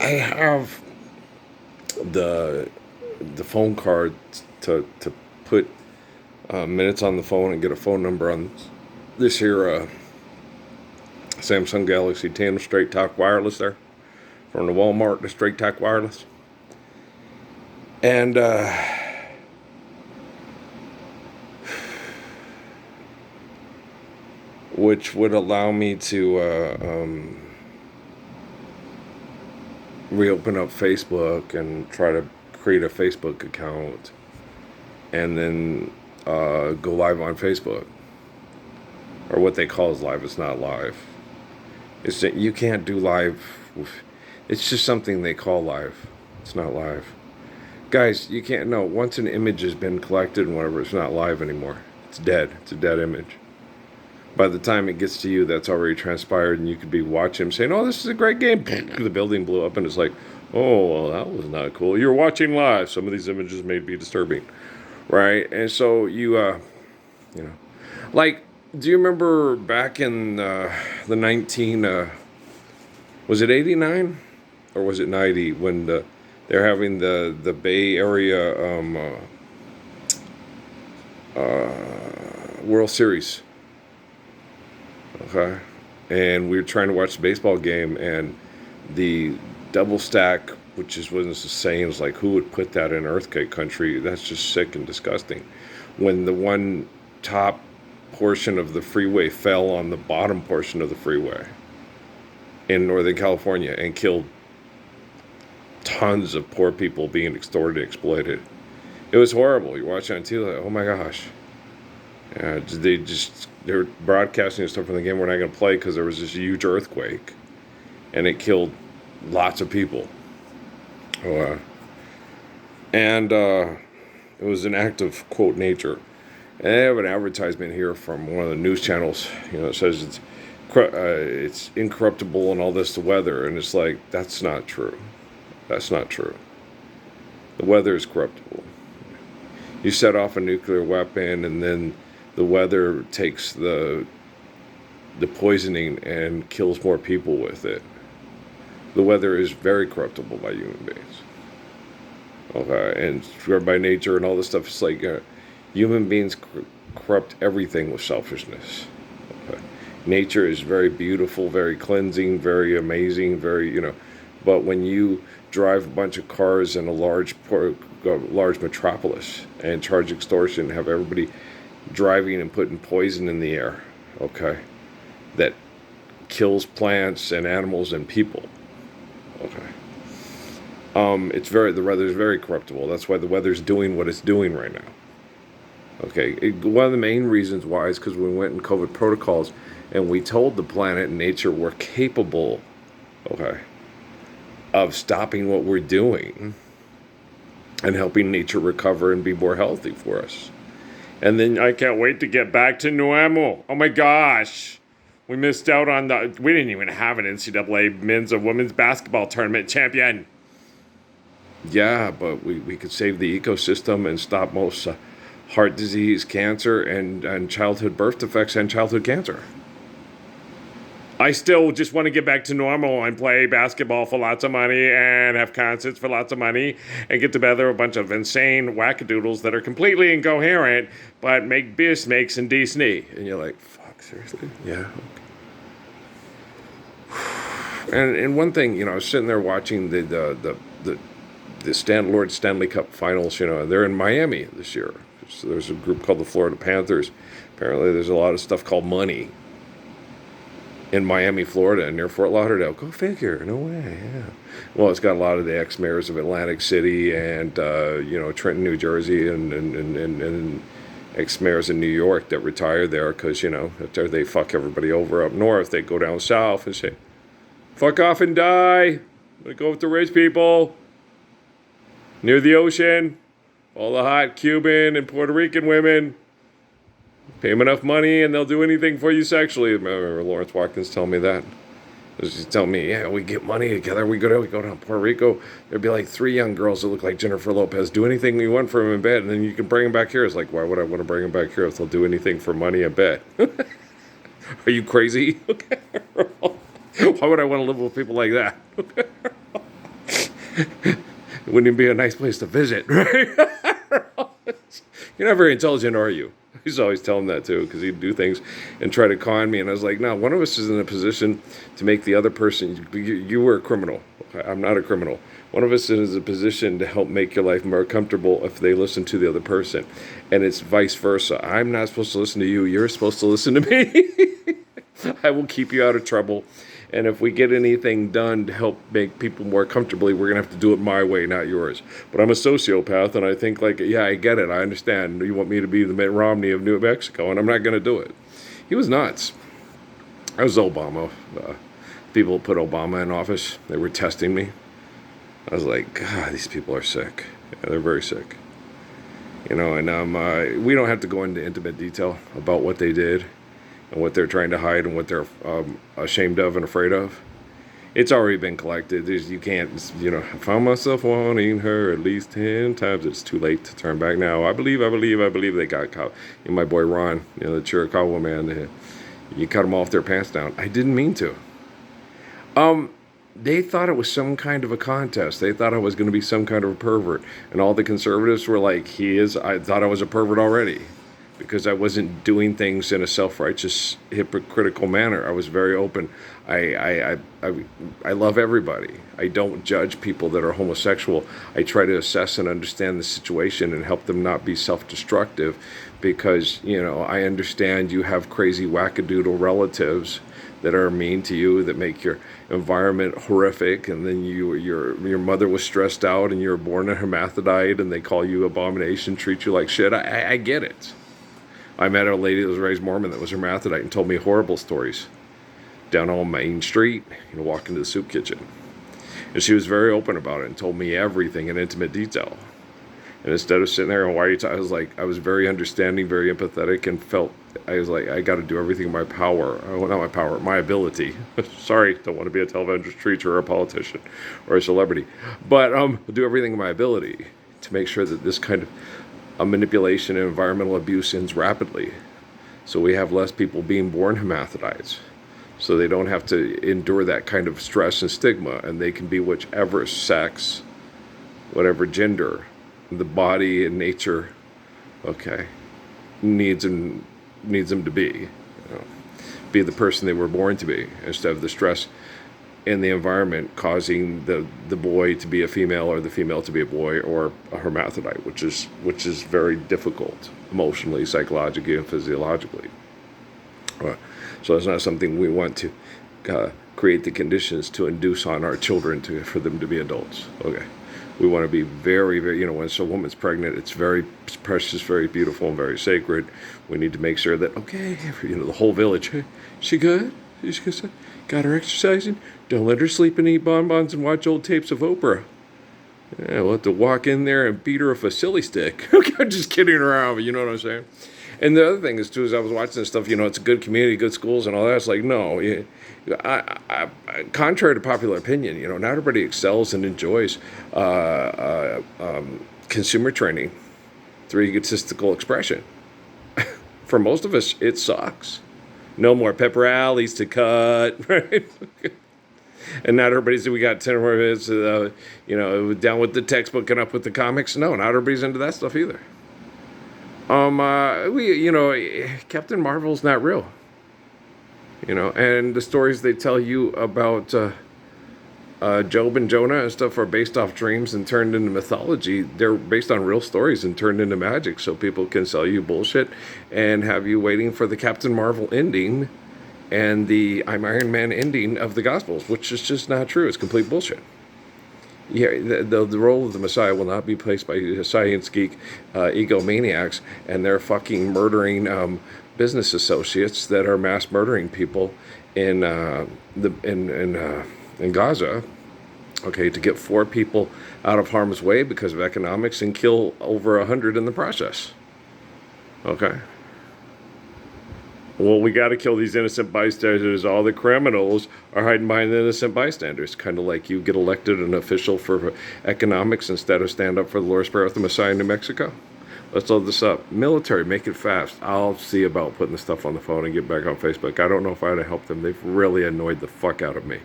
I have the phone card to put minutes on the phone and get a phone number on this here Samsung Galaxy 10 Straight Talk Wireless there from the Walmart, the Straight Talk Wireless, and which would allow me to reopen up Facebook and try to create a Facebook account and then go live on Facebook, or what they call is live. It's not live. It's that you can't do live. It's just something they call live. It's not live. Guys, you can't know. Once an image has been collected and whatever, it's not live anymore. It's dead. It's a dead image. By the time it gets to you, that's already transpired, and you could be watching him saying, "Oh, this is a great game." The building blew up, and it's like, "Oh, well, that was not cool." You're watching live. Some of these images may be disturbing, right? And so you know, like, do you remember back in the 19, was it 89 or was it 90 when they're having the Bay Area World Series? Okay. And we were trying to watch the baseball game, and the double stack, which is what it's saying, is like, who would put that in earthquake country? That's just sick and disgusting. When the one top portion of the freeway fell on the bottom portion of the freeway in Northern California and killed tons of poor people being extorted and exploited. It was horrible. You're watching on TV like, oh my gosh. They're broadcasting stuff from the game we're not going to play because there was this huge earthquake and it killed lots of people. And it was an act of, quote, nature. And they have an advertisement here from one of the news channels. It says it's incorruptible and all this, the weather. And it's like, that's not true. That's not true. The weather is corruptible. You set off a nuclear weapon, and then the weather takes the poisoning and kills more people with it. The weather is very corruptible by human beings. Okay, and by nature and all this stuff, it's like human beings corrupt everything with selfishness. Okay. Nature is very beautiful, very cleansing, very amazing, but when you drive a bunch of cars in a large metropolis and charge extortion, have everybody driving and putting poison in the air, okay, that kills plants and animals and people, okay. The weather's very corruptible. That's why the weather's doing what it's doing right now. Okay, one of the main reasons why is because we went in COVID protocols and we told the planet and nature we're capable, okay, of stopping what we're doing and helping nature recover and be more healthy for us. And then I can't wait to get back to normal. Oh my gosh. We missed out on we didn't even have an NCAA men's or women's basketball tournament champion. Yeah, but we could save the ecosystem and stop most heart disease, cancer, and childhood birth defects and childhood cancer. I still just want to get back to normal and play basketball for lots of money and have concerts for lots of money and get together a bunch of insane wackadoodles that are completely incoherent but make mistakes in Disney. And you're like, fuck, seriously? Yeah. Okay. And one thing, I was sitting there watching the Lord Stanley Cup Finals. They're in Miami this year. So there's a group called the Florida Panthers. Apparently, there's a lot of stuff called money in Miami, Florida, near Fort Lauderdale. Go figure. No way. Yeah. Well, it's got a lot of the ex-mayors of Atlantic City and Trenton, New Jersey, and ex-mayors in New York that retired there because after they fuck everybody over up north, they go down south and say, "Fuck off and die. I'm gonna go with the rich people near the ocean, all the hot Cuban and Puerto Rican women. Pay them enough money and they'll do anything for you sexually." I remember Lawrence Watkins telling me that. She's telling me, yeah, we get money together, we go down to Puerto Rico, there'd be like 3 young girls that look like Jennifer Lopez, do anything you want for them in bed, and then you can bring them back here. It's like, why would I want to bring them back here if they'll do anything for money in bed? Are you crazy? Why would I want to live with people like that? It wouldn't even be a nice place to visit, right? You're not very intelligent, are you? I used to always tell him that too, because he'd do things and try to con me. And I was like, no, one of us is in a position to make the other person, you were a criminal. I'm not a criminal. One of us is in a position to help make your life more comfortable if they listen to the other person. And it's vice versa. I'm not supposed to listen to you. You're supposed to listen to me. I will keep you out of trouble. And if we get anything done to help make people more comfortably, we're going to have to do it my way, not yours. But I'm a sociopath, and I think, like, yeah, I get it. I understand. You want me to be the Mitt Romney of New Mexico, and I'm not going to do it. He was nuts. I was Obama. People put Obama in office. They were testing me. I was like, God, these people are sick. Yeah, they're very sick. You know, and we don't have to go into intimate detail about what they did and what they're trying to hide and what they're ashamed of and afraid of. It's already been collected. You can't, I found myself wanting her at least 10 times. It's too late to turn back now. I believe they got caught. My boy Ron, the Chiricahua man, you cut them off their pants down. I didn't mean to. They thought it was some kind of a contest. They thought I was going to be some kind of a pervert. And all the conservatives were like, I thought I was a pervert already, because I wasn't doing things in a self-righteous, hypocritical manner. I was very open. I love everybody. I don't judge people that are homosexual. I try to assess and understand the situation and help them not be self-destructive, because, I understand you have crazy wackadoodle relatives that are mean to you, that make your environment horrific, and then your mother was stressed out and you were born a hermaphrodite and they call you abomination, treat you like shit. I get it. I met a lady that was raised Mormon that was hermaphrodite and told me horrible stories down on Main Street, walking to the soup kitchen. And she was very open about it and told me everything in intimate detail. And instead of sitting there and why are you I was very understanding, very empathetic, and I was like, I got to do everything in my power. Well, not my power, my ability. Sorry, don't want to be a television preacher or a politician or a celebrity. But do everything in my ability to make sure that this kind of manipulation and environmental abuse ends rapidly, so we have less people being born hermaphrodites, so they don't have to endure that kind of stress and stigma, and they can be whichever sex, whatever gender, the body and nature, needs them to be the person they were born to be, instead of the stress in the environment causing the boy to be a female or the female to be a boy or a hermaphrodite, which is very difficult emotionally, psychologically, and physiologically. So it's not something we want to create the conditions to induce on our children for them to be adults. We want to be very, very, when a woman's pregnant, it's very precious, very beautiful, and very sacred. We need to make sure that, the whole village, hey, she good? She good? Got her exercising? Don't let her sleep and eat bonbons and watch old tapes of Oprah. Yeah, we'll have to walk in there and beat her with a silly stick. I'm just kidding around, but you know what I'm saying? And the other thing is, too, as I was watching this stuff, it's a good community, good schools, and all that. It's like, no, contrary to popular opinion, not everybody excels and enjoys consumer training through egotistical expression. For most of us, it sucks. No more pepper alleys to cut, right? And not everybody's, we got 10 more minutes, down with the textbook and up with the comics. No, not everybody's into that stuff either. Captain Marvel's not real. And the stories they tell you about Job and Jonah and stuff are based off dreams and turned into mythology. They're based on real stories and turned into magic, so people can sell you bullshit and have you waiting for the Captain Marvel ending and the I'm Iron Man ending of the Gospels, which is just not true. It's complete bullshit. Yeah, the role of the Messiah will not be placed by science geek egomaniacs and their fucking murdering business associates that are mass murdering people in Gaza. To get 4 people out of harm's way because of economics and kill over 100 in the process. Well, we got to kill these innocent bystanders. All the criminals are hiding behind the innocent bystanders. Kind of like you get elected an official for economics instead of stand up for the Lord Spirit, the Messiah in New Mexico. Let's load this up. Military, make it fast. I'll see about putting the stuff on the phone and get back on Facebook. I don't know if I'd have helped them. They've really annoyed the fuck out of me.